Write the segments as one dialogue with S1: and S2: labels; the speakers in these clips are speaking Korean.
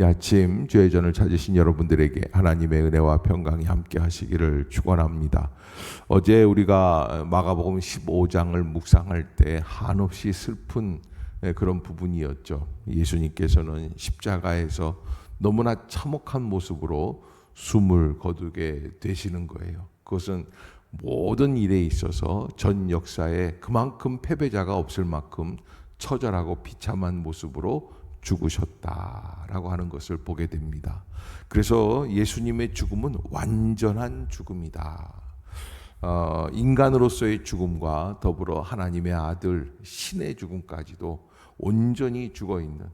S1: 이 아침 주의 전을 찾으신 여러분들에게 하나님의 은혜와 평강이 함께 하시기를 축원합니다. 어제 우리가 마가복음 15장을 묵상할 때 한없이 슬픈 그런 부분이었죠. 예수님께서는 십자가에서 너무나 참혹한 모습으로 숨을 거두게 되시는 거예요. 그것은 모든 일에 있어서 전 역사에 그만큼 패배자가 없을 만큼 처절하고 비참한 모습으로 죽으셨다라고 하는 것을 보게 됩니다. 그래서 예수님의 죽음은 완전한 죽음이다. 인간으로서의 죽음과 더불어 하나님의 아들 신의 죽음까지도 온전히 죽어있는,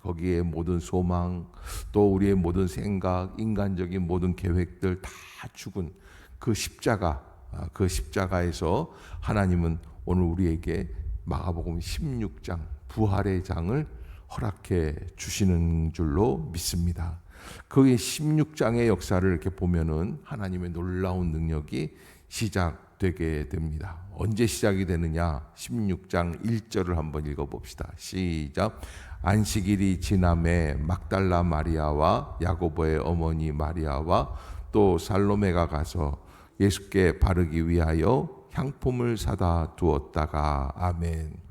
S1: 거기에 모든 소망, 또 우리의 모든 생각, 인간적인 모든 계획들 다 죽은 그 십자가, 그 십자가에서 하나님은 오늘 우리에게 마가복음 16장 부활의 장을 허락해 주시는 줄로 믿습니다. 그 16장의 역사를 이렇게 보면은 하나님의 놀라운 능력이 시작되게 됩니다. 언제 시작이 되느냐? 16장 1절을 한번 읽어봅시다. 시작. 안식일이 지남에 막달라 마리아와 야고보의 어머니 마리아와 또 살로메가 가서 예수께 바르기 위하여 향품을 사다 두었다가. 아멘.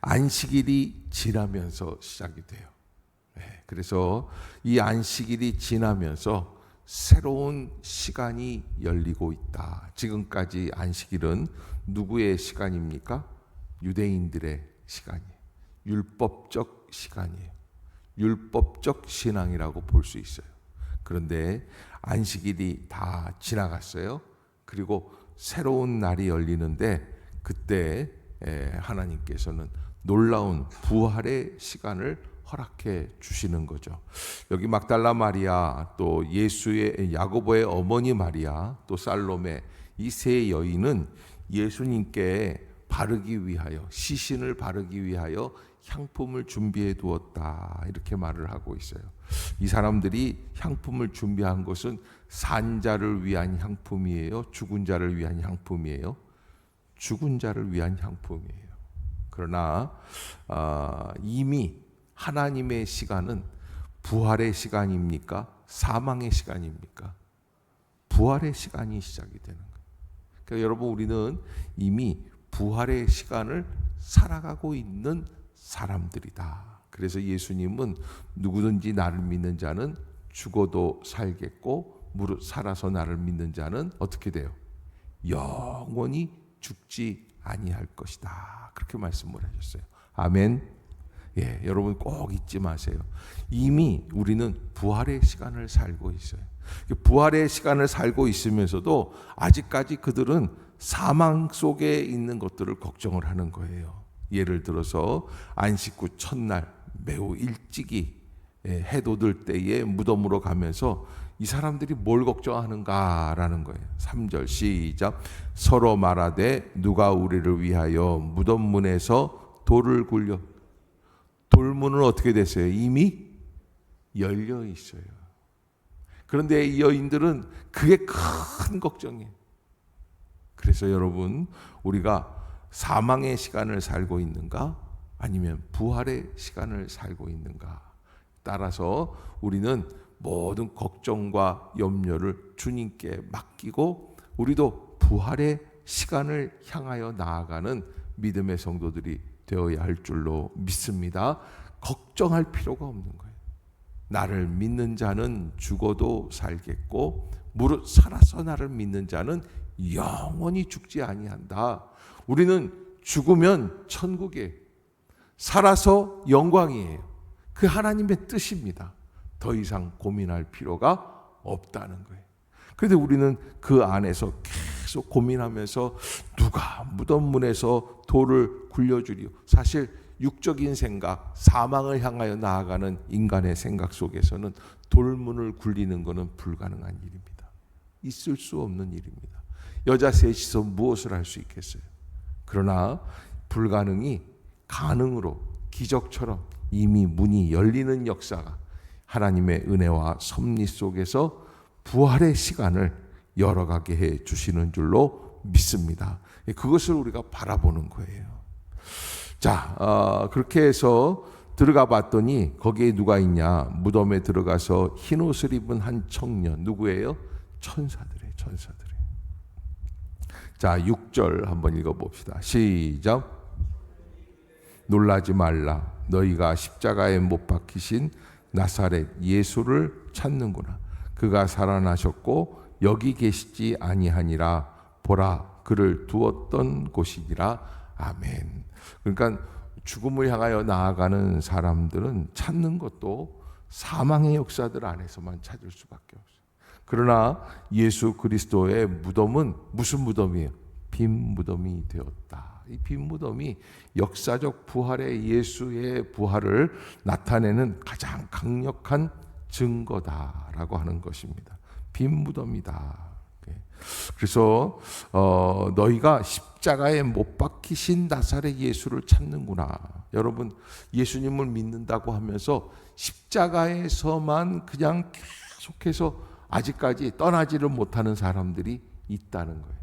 S1: 안식일이 지나면서 시작이 돼요. 그래서 이 안식일이 지나면서 새로운 시간이 열리고 있다. 지금까지 안식일은 누구의 시간입니까? 유대인들의 시간이에요. 율법적 시간이에요. 율법적 신앙이라고 볼 수 있어요. 그런데 안식일이 다 지나갔어요. 그리고 새로운 날이 열리는데 그때 하나님께서는 놀라운 부활의 시간을 허락해 주시는 거죠. 여기 막달라 마리아, 또 예수의 야고보의 어머니 마리아, 또 살로메, 이 세 여인은 예수님께 바르기 위하여, 시신을 바르기 위하여 향품을 준비해 두었다, 이렇게 말을 하고 있어요. 이 사람들이 향품을 준비한 것은 산 자를 위한 향품이에요? 죽은 자를 위한 향품이에요? 죽은 자를 위한 향품이에요. 그러나 이미 하나님의 시간은 부활의 시간입니까? 사망의 시간입니까? 부활의 시간이 시작이 되는 거예요. 그러니까 여러분, 우리는 이미 부활의 시간을 살아가고 있는 사람들이다. 그래서 예수님은 누구든지 나를 믿는 자는 죽어도 살겠고 무릇 살아서 나를 믿는 자는 어떻게 돼요? 영원히 죽지 아니할 것이다. 그렇게 말씀을 하셨어요. 아멘. 여러분 꼭 잊지 마세요. 이미 우리는 부활의 시간을 살고 있어요. 부활의 시간을 살고 있으면서도 아직까지 그들은 사망 속에 있는 것들을 걱정을 하는 거예요. 예를 들어서 안식 후 첫날 매우 일찍이 해 돋을 때에 무덤으로 가면서 이 사람들이 뭘 걱정하는가라는 거예요. 3절 시작. 서로 말하되 누가 우리를 위하여 무덤 문에서 돌을 굴려. 돌문은 어떻게 됐어요? 이미 열려 있어요. 그런데 이 여인들은 그게 큰 걱정이에요. 그래서 여러분, 우리가 사망의 시간을 살고 있는가? 아니면 부활의 시간을 살고 있는가? 따라서 우리는 모든 걱정과 염려를 주님께 맡기고 우리도 부활의 시간을 향하여 나아가는 믿음의 성도들이 되어야 할 줄로 믿습니다. 걱정할 필요가 없는 거예요. 나를 믿는 자는 죽어도 살겠고 무릇 살아서 나를 믿는 자는 영원히 죽지 아니한다. 우리는 죽으면 천국이에요. 살아서 영광이에요. 그 하나님의 뜻입니다. 더 이상 고민할 필요가 없다는 거예요. 그런데 우리는 그 안에서 계속 고민하면서 누가 무덤 문에서 돌을 굴려주리요. 사실 육적인 생각, 사망을 향하여 나아가는 인간의 생각 속에서는 돌문을 굴리는 것은 불가능한 일입니다. 있을 수 없는 일입니다. 여자 셋이서 무엇을 할 수 있겠어요? 그러나 불가능이 가능으로, 기적처럼 이미 문이 열리는 역사가 하나님의 은혜와 섭리 속에서 부활의 시간을 열어가게 해 주시는 줄로 믿습니다. 그것을 우리가 바라보는 거예요. 자, 그렇게 해서 들어가 봤더니 거기에 누가 있냐? 무덤에 들어가서 흰 옷을 입은 한 청년. 누구예요? 천사들이에요. 천사들이에요. 자, 6절 한번 읽어봅시다. 시작. 놀라지 말라. 너희가 십자가에 못 박히신 나사렛 예수를 찾는구나. 그가 살아나셨고 여기 계시지 아니하니라. 보라, 그를 두었던 곳이니라. 아멘. 그러니까 죽음을 향하여 나아가는 사람들은 찾는 것도 사망의 역사들 안에서만 찾을 수밖에 없어요. 그러나 예수 그리스도의 무덤은 무슨 무덤이에요? 빈 무덤이 되었다. 이 빈 무덤이 역사적 부활의 예수의 부활을 나타내는 가장 강력한 증거다라고 하는 것입니다. 빈 무덤이다. 그래서 너희가 십자가에 못 박히신 나사렛 예수를 찾는구나. 여러분, 예수님을 믿는다고 하면서 십자가에서만 그냥 계속해서 아직까지 떠나지를 못하는 사람들이 있다는 거예요.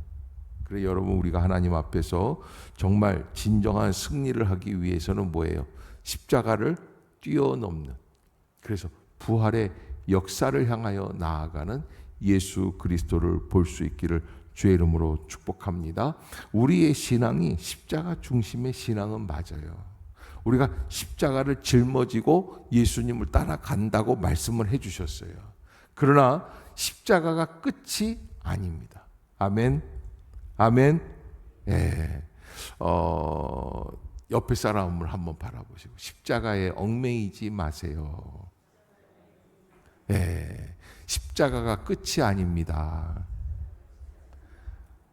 S1: 그래서 여러분, 우리가 하나님 앞에서 정말 진정한 승리를 하기 위해서는 뭐예요? 십자가를 뛰어넘는, 그래서 부활의 역사를 향하여 나아가는 예수 그리스도를 볼 수 있기를 주의 이름으로 축복합니다. 우리의 신앙이 십자가 중심의 신앙은 맞아요. 우리가 십자가를 짊어지고 예수님을 따라간다고 말씀을 해주셨어요. 그러나 십자가가 끝이 아닙니다. 아멘. 아멘. 예. 옆에 사람을 한번 바라보시고 십자가에 얽매이지 마세요. 예. 십자가가 끝이 아닙니다.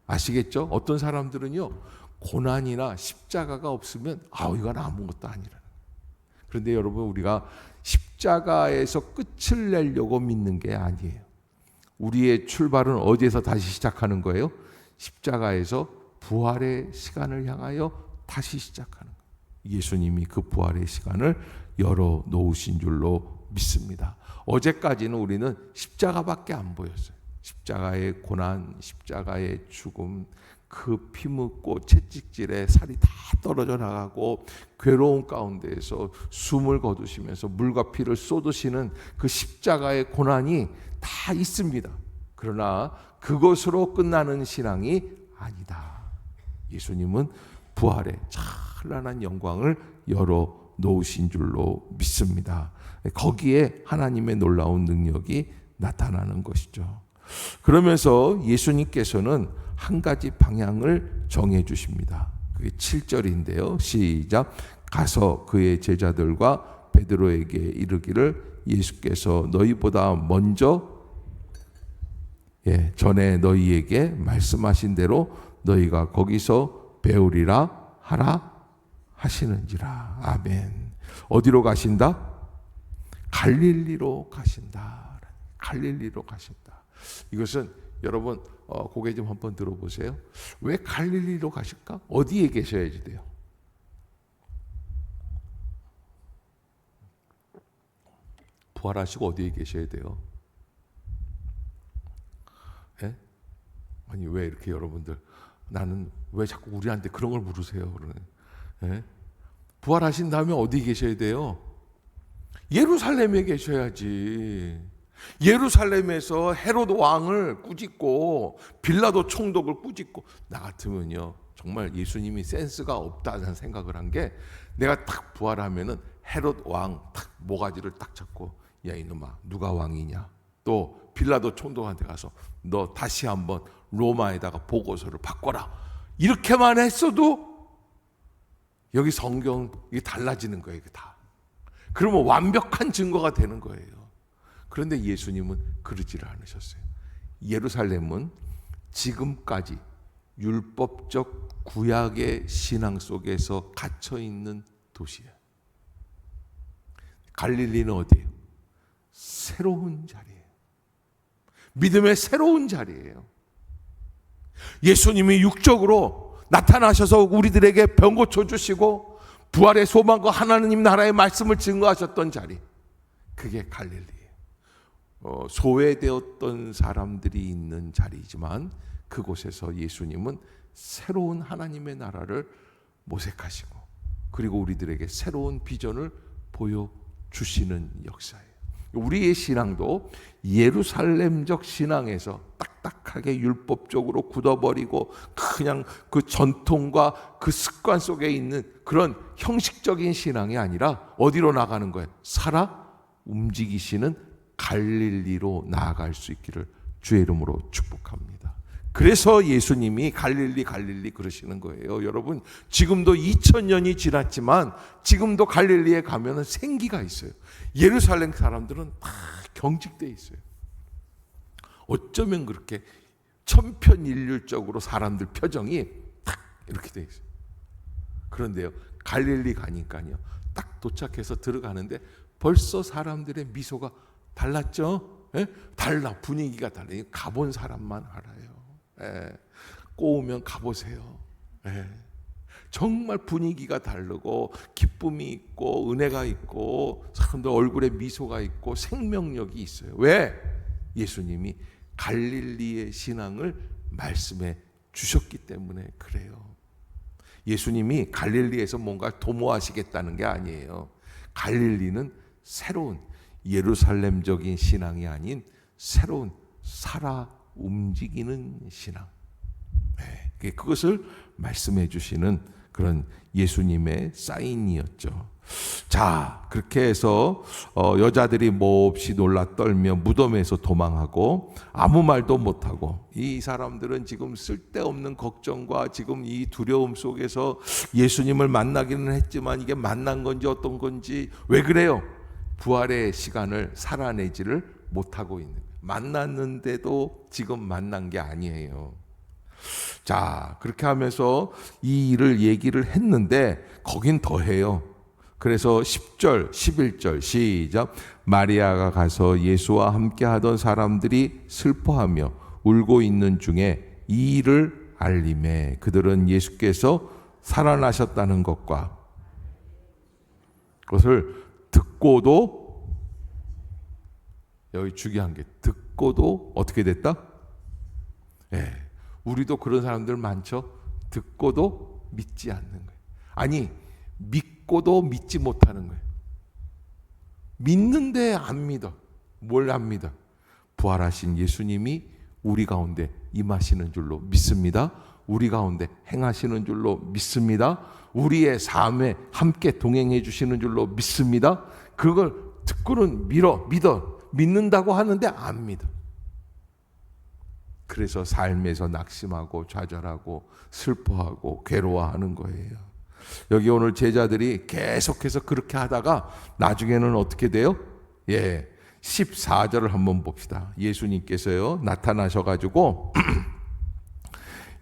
S1: 아시겠죠? 어떤 사람들은요, 고난이나 십자가가 없으면 이건 아무것도 아니라. 그런데 여러분, 우리가 십자가에서 끝을 내려고 믿는 게 아니에요. 우리의 출발은 어디에서 다시 시작하는 거예요? 십자가에서 부활의 시간을 향하여 다시 시작하는 거예요. 예수님이 그 부활의 시간을 열어 놓으신 줄로 믿습니다. 어제까지는 우리는 십자가밖에 안 보였어요. 십자가의 고난, 십자가의 죽음, 그 피 묻고 채찍질에 살이 다 떨어져 나가고 괴로운 가운데에서 숨을 거두시면서 물과 피를 쏟으시는 그 십자가의 고난이 다 있습니다. 그러나 그것으로 끝나는 신앙이 아니다. 예수님은 부활의 찬란한 영광을 열어 놓으신 줄로 믿습니다. 거기에 하나님의 놀라운 능력이 나타나는 것이죠. 그러면서 예수님께서는 한 가지 방향을 정해 주십니다. 그게 7절인데요. 시작. 가서 그의 제자들과 베드로에게 이르기를 예수께서 너희보다 먼저 전에 너희에게 말씀하신 대로 너희가 거기서 배우리라 하라 하시는지라. 아멘. 어디로 가신다? 갈릴리로 가신다. 갈릴리로 가신다. 이것은 여러분 고개 좀 한번 들어보세요. 왜 갈릴리로 가실까? 어디에 계셔야지 돼요? 부활하시고 어디에 계셔야 돼요? 예? 아니 왜 이렇게 여러분들 나는 왜 자꾸 우리한테 그런 걸 물으세요? 그러네. 예? 부활하신 다음에 어디 계셔야 돼요? 예루살렘에 계셔야지. 예루살렘에서 헤롯 왕을 꾸짖고 빌라도 총독을 꾸짖고, 나 같으면요 정말 예수님이 센스가 없다는 생각을 한 게, 내가 딱 부활하면은 헤롯 왕 딱 모가지를 딱 잡고, 야 이놈아 누가 왕이냐, 또 빌라도 총독한테 가서 너 다시 한번 로마에다가 보고서를 바꿔라, 이렇게만 했어도 여기 성경 이게 달라지는 거예요. 이게 다. 그러면 완벽한 증거가 되는 거예요. 그런데 예수님은 그러지를 않으셨어요. 예루살렘은 지금까지 율법적 구약의 신앙 속에서 갇혀 있는 도시예요. 갈릴리는 어디예요? 새로운 자리예요. 믿음의 새로운 자리예요. 예수님이 육적으로 나타나셔서 우리들에게 병 고쳐 주시고 부활의 소망과 하나님 나라의 말씀을 증거하셨던 자리, 그게 갈릴리예요. 소외되었던 사람들이 있는 자리이지만 그곳에서 예수님은 새로운 하나님의 나라를 모색하시고, 그리고 우리들에게 새로운 비전을 보여주시는 역사예요. 우리의 신앙도 예루살렘적 신앙에서 딱딱하게 율법적으로 굳어버리고 그냥 그 전통과 그 습관 속에 있는 그런 형식적인 신앙이 아니라 어디로 나가는 거예요? 살아 움직이시는 갈릴리로 나아갈 수 있기를 주의 이름으로 축복합니다. 그래서 예수님이 갈릴리 그러시는 거예요. 여러분, 지금도 2000년이 지났지만 지금도 갈릴리에 가면 생기가 있어요. 예루살렘 사람들은 다 경직돼 있어요. 어쩌면 그렇게 천편일률적으로 사람들 표정이 딱 이렇게 돼 있어요. 그런데요, 갈릴리 가니까요, 딱 도착해서 들어가는데 벌써 사람들의 미소가 달랐죠? 예? 달라, 분위기가 달라요. 가본 사람만 알아요. 예. 꼬우면 가보세요. 예. 정말 분위기가 다르고 기쁨이 있고 은혜가 있고 사람들 얼굴에 미소가 있고 생명력이 있어요. 왜? 예수님이 갈릴리의 신앙을 말씀해 주셨기 때문에 그래요. 예수님이 갈릴리에서 뭔가 도모하시겠다는 게 아니에요. 갈릴리는 새로운 예루살렘적인 신앙이 아닌 새로운 살아 움직이는 신앙. 네, 그것을 말씀해 주시는 그런 예수님의 사인이었죠. 자, 그렇게 해서 여자들이 몹시 놀라 떨며 무덤에서 도망하고 아무 말도 못하고, 이 사람들은 지금 쓸데없는 걱정과 지금 이 두려움 속에서 예수님을 만나기는 했지만 이게 만난 건지 어떤 건지, 왜 그래요? 부활의 시간을 살아내지를 못하고 있는, 만났는데도 지금 만난 게 아니에요. 자, 그렇게 하면서 이 일을 얘기를 했는데 거긴 더해요. 그래서 10절, 11절 시작. 마리아가 가서 예수와 함께 하던 사람들이 슬퍼하며 울고 있는 중에 이 일을 알림해 그들은 예수께서 살아나셨다는 것과 그것을 듣고도, 여기 중요한 게 듣고도 어떻게 됐다? 예, 우리도 그런 사람들 많죠. 듣고도 믿지 않는 거예요. 아니, 믿고도 믿지 못하는 거예요. 믿는데 안 믿어. 뭘 안 믿어? 부활하신 예수님이 우리 가운데 임하시는 줄로 믿습니다. 우리 가운데 행하시는 줄로 믿습니다. 우리의 삶에 함께 동행해 주시는 줄로 믿습니다. 그걸 듣고는 믿어. 믿는다고 하는데 안 믿어. 그래서 삶에서 낙심하고 좌절하고 슬퍼하고 괴로워하는 거예요. 여기 오늘 제자들이 계속해서 그렇게 하다가 나중에는 어떻게 돼요? 14절을 한번 봅시다. 예수님께서요 나타나셔가지고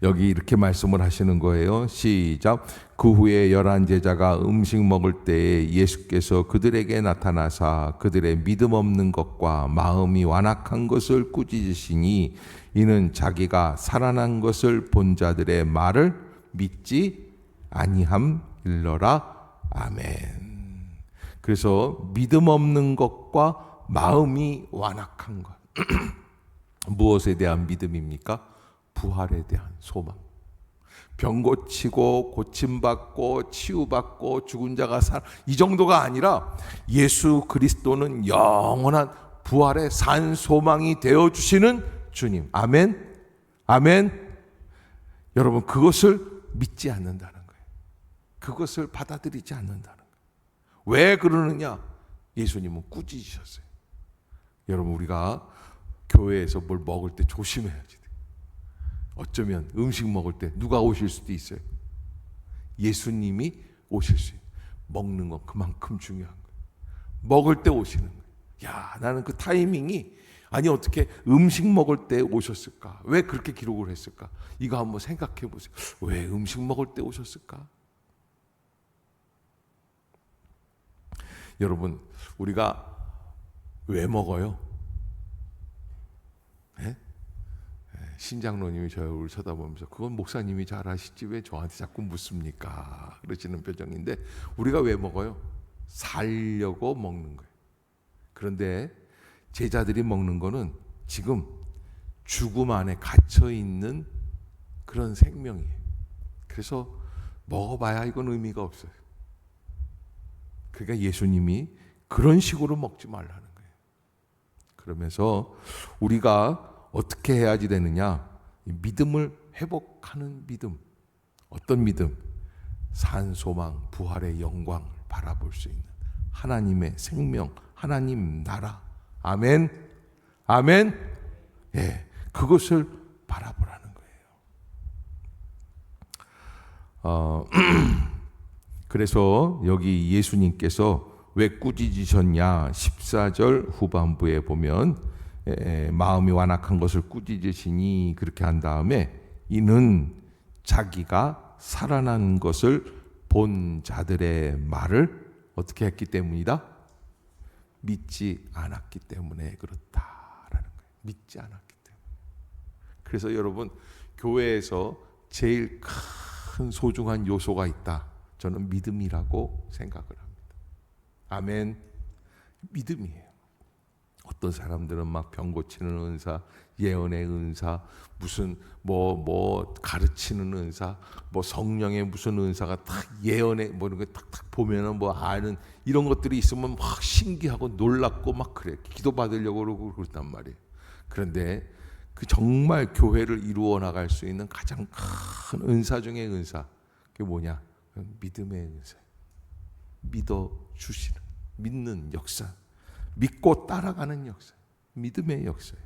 S1: 여기 이렇게 말씀을 하시는 거예요. 시작. 그 후에 11 제자가 음식 먹을 때에 예수께서 그들에게 나타나사 그들의 믿음 없는 것과 마음이 완악한 것을 꾸짖으시니 이는 자기가 살아난 것을 본 자들의 말을 믿지 아니함일러라. 아멘. 그래서 믿음 없는 것과 마음이 완악한 것. 무엇에 대한 믿음입니까? 부활에 대한 소망. 병 고치고 고침받고 치유받고 죽은 자가 이 정도가 아니라 예수 그리스도는 영원한 부활의 산 소망이 되어주시는 주님. 아멘. 아멘. 여러분, 그것을 믿지 않는다는 거예요. 그것을 받아들이지 않는다는 거예요. 왜 그러느냐? 예수님은 꾸짖으셨어요. 여러분, 우리가 교회에서 뭘 먹을 때 조심해야지 돼요. 어쩌면 음식 먹을 때 누가 오실 수도 있어요. 예수님이 오실 수 있어요. 먹는 건 그만큼 중요한 거예요. 먹을 때 오시는 거예요. 야, 나는 그 타이밍이, 아니 어떻게 음식 먹을 때 오셨을까? 왜 그렇게 기록을 했을까? 이거 한번 생각해 보세요. 왜 음식 먹을 때 오셨을까? 여러분, 우리가 왜 먹어요? 네? 신장로님이 저 얼굴 쳐다보면서 그건 목사님이 잘 아시지 왜 저한테 자꾸 묻습니까? 그러시는 표정인데, 우리가 왜 먹어요? 살려고 먹는 거예요. 그런데 제자들이 먹는 거는 지금 죽음 안에 갇혀 있는 그런 생명이에요. 그래서 먹어봐야 이건 의미가 없어요. 그러니까 예수님이 그런 식으로 먹지 말라는 거예요. 그러면서 우리가 어떻게 해야지 되느냐? 믿음을 회복하는 믿음. 어떤 믿음? 산소망, 부활의 영광을 바라볼 수 있는 하나님의 생명, 하나님 나라. 아멘. 아멘. 예, 그것을 바라보라는 거예요. 그래서 여기 예수님께서 왜 꾸짖으셨냐? 14절 후반부에 보면 마음이 완악한 것을 꾸짖으시니 그렇게 한 다음에 이는 자기가 살아난 것을 본 자들의 말을 어떻게 했기 때문이다? 믿지 않았기 때문에 그렇다라는 거예요. 믿지 않았기 때문에. 그래서 여러분, 교회에서 제일 큰 소중한 요소가 있다. 저는 믿음이라고 생각을 합니다. 아멘. 믿음이에요. 어떤 사람들은 막 병 고치는 은사, 예언의 은사, 무슨 뭐 가르치는 은사, 뭐 성령의 무슨 은사가 딱 예언의 뭐 이런 거 탁탁 보면은 뭐 아는 이런 것들이 있으면 막 신기하고 놀랍고 막 그래. 기도 받으려고 그러고 그랬단 말이에요. 그런데 그 정말 교회를 이루어 나갈 수 있는 가장 큰 은사 중의 은사, 그게 뭐냐? 믿음의 은사. 믿어 주시는, 믿는 역사, 믿고 따라가는 역사, 믿음의 역사예요.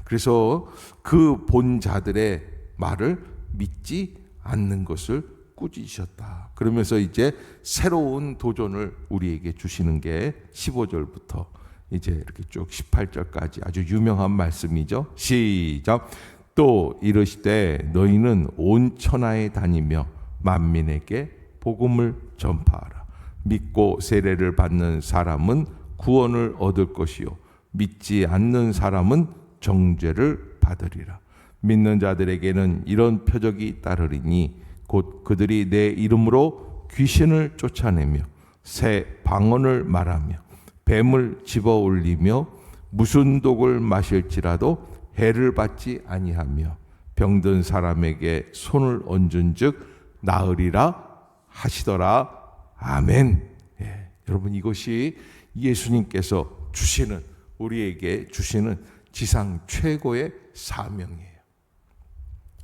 S1: 그래서 그 본 자들의 말을 믿지 않는 것을 꾸짖으셨다. 그러면서 이제 새로운 도전을 우리에게 주시는 게 15절부터 이제 이렇게 쭉 18절까지 아주 유명한 말씀이죠. 시작. 또 이르시되 너희는 온 천하에 다니며 만민에게 복음을 전파하라. 믿고 세례를 받는 사람은 구원을 얻을 것이요 믿지 않는 사람은 정죄를 받으리라. 믿는 자들에게는 이런 표적이 따르리니 곧 그들이 내 이름으로 귀신을 쫓아내며 새 방언을 말하며 뱀을 집어 올리며 무슨 독을 마실지라도 해를 받지 아니하며 병든 사람에게 손을 얹은즉 나으리라 하시더라. 아멘. 예, 여러분, 이것이 예수님께서 주시는, 우리에게 주시는 지상 최고의 사명이에요.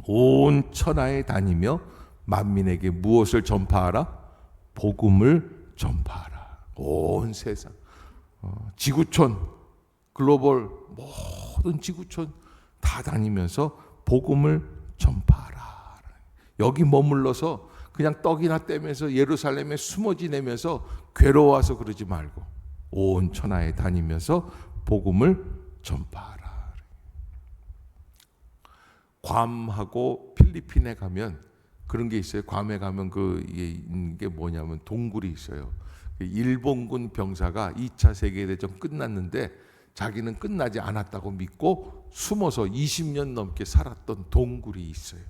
S1: 온 천하에 다니며 만민에게 무엇을 전파하라? 복음을 전파하라. 온 세상, 지구촌, 글로벌 모든 지구촌 다 다니면서 복음을 전파하라. 여기 머물러서 그냥 떡이나 떼면서 예루살렘에 숨어 지내면서 괴로워서 그러지 말고 온 천하에 다니면서 복음을 전파하라. 괌하고 필리핀에 가면 그런 게 있어요. 괌에 가면 이게 뭐냐면 동굴이 있어요. 일본군 병사가 2차 세계대전 끝났는데 자기는 끝나지 않았다고 믿고 숨어서 20년 넘게 살았던 동굴이 있어요.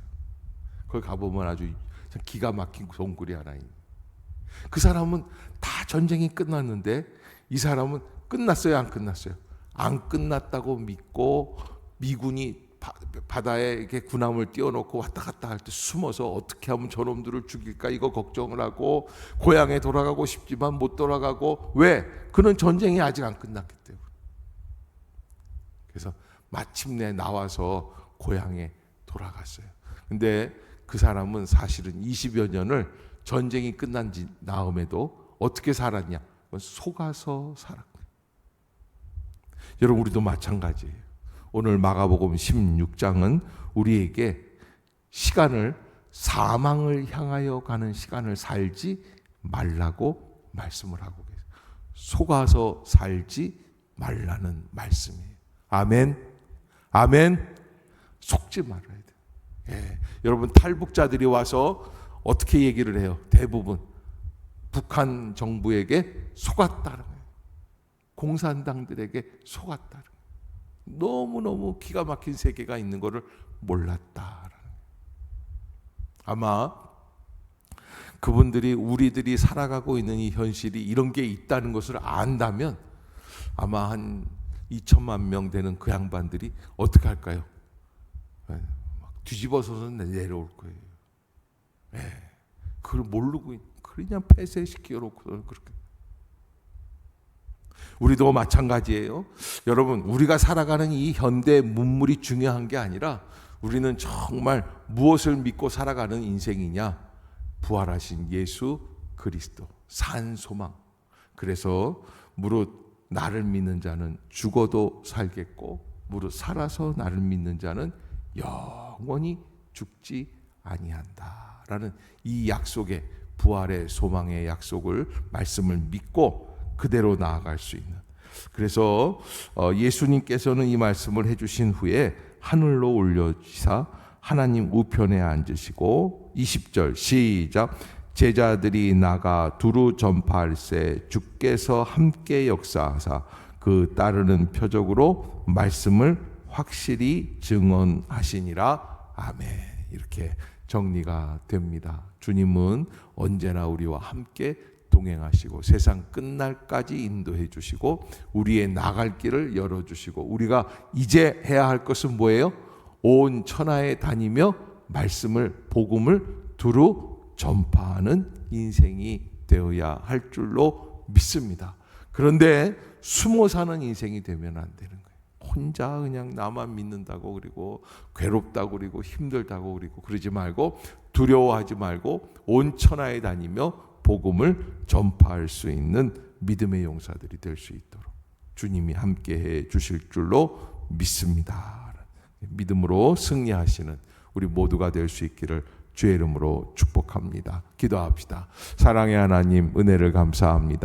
S1: 거기 가보면 아주 기가 막힌 동굴이 하나 있는. 그 사람은 다 전쟁이 끝났는데 이 사람은 끝났어요, 안 끝났어요? 안 끝났다고 믿고 미군이 바다에 이렇게 군함을 띄워놓고 왔다 갔다 할 때 숨어서 어떻게 하면 저놈들을 죽일까 이거 걱정을 하고 고향에 돌아가고 싶지만 못 돌아가고. 왜? 그는 전쟁이 아직 안 끝났기 때문에. 그래서 마침내 나와서 고향에 돌아갔어요. 근데 그 사람은 사실은 20여 년을 전쟁이 끝난 다음에도 어떻게 살았냐? 속아서 살았고. 여러분, 우리도 마찬가지예요. 오늘 마가복음 16장은 우리에게 사망을 향하여 가는 시간을 살지 말라고 말씀을 하고 계세요. 속아서 살지 말라는 말씀이에요. 아멘. 아멘. 속지 말아야 돼요. 예. 여러분, 탈북자들이 와서 어떻게 얘기를 해요? 대부분 북한 정부에게 속았다는 거예요. 공산당들에게 속았다는 거예요. 너무너무 기가 막힌 세계가 있는 것을 몰랐다라는 거예요. 아마 그분들이 우리들이 살아가고 있는 이 현실이 이런 게 있다는 것을 안다면 아마 한 2천만 명 되는 그 양반들이 어떻게 할까요? 막 뒤집어서서 내려올 거예요. 네. 그걸 모르고 그냥 폐쇄시켜 놓고 그렇게. 우리도 마찬가지예요. 여러분, 우리가 살아가는 이 현대 문물이 중요한 게 아니라 우리는 정말 무엇을 믿고 살아가는 인생이냐? 부활하신 예수 그리스도, 산 소망. 그래서 무릇 나를 믿는 자는 죽어도 살겠고 무릇 살아서 나를 믿는 자는 영원히 죽지 아니한다라는 이 약속의, 부활의 소망의 약속을, 말씀을 믿고 그대로 나아갈 수 있는. 그래서 예수님께서는 이 말씀을 해주신 후에 하늘로 올려지사 하나님 우편에 앉으시고 20절 시작. 제자들이 나가 두루 전파할세 주께서 함께 역사하사 그 따르는 표적으로 말씀을 확실히 증언하시니라. 아멘. 이렇게 정리가 됩니다. 주님은 언제나 우리와 함께 동행하시고 세상 끝날까지 인도해 주시고 우리의 나갈 길을 열어주시고, 우리가 이제 해야 할 것은 뭐예요? 온 천하에 다니며 말씀을, 복음을 두루 전파하는 인생이 되어야 할 줄로 믿습니다. 그런데 숨어 사는 인생이 되면 안 되는 거예요. 혼자 그냥 나만 믿는다고 그리고 괴롭다고 그리고 힘들다고 그리고 그러지 말고, 두려워하지 말고 온 천하에 다니며 복음을 전파할 수 있는 믿음의 용사들이 될 수 있도록 주님이 함께해 주실 줄로 믿습니다. 믿음으로 승리하시는 우리 모두가 될 수 있기를 주의 이름으로 축복합니다. 기도합시다. 사랑의 하나님, 은혜를 감사합니다.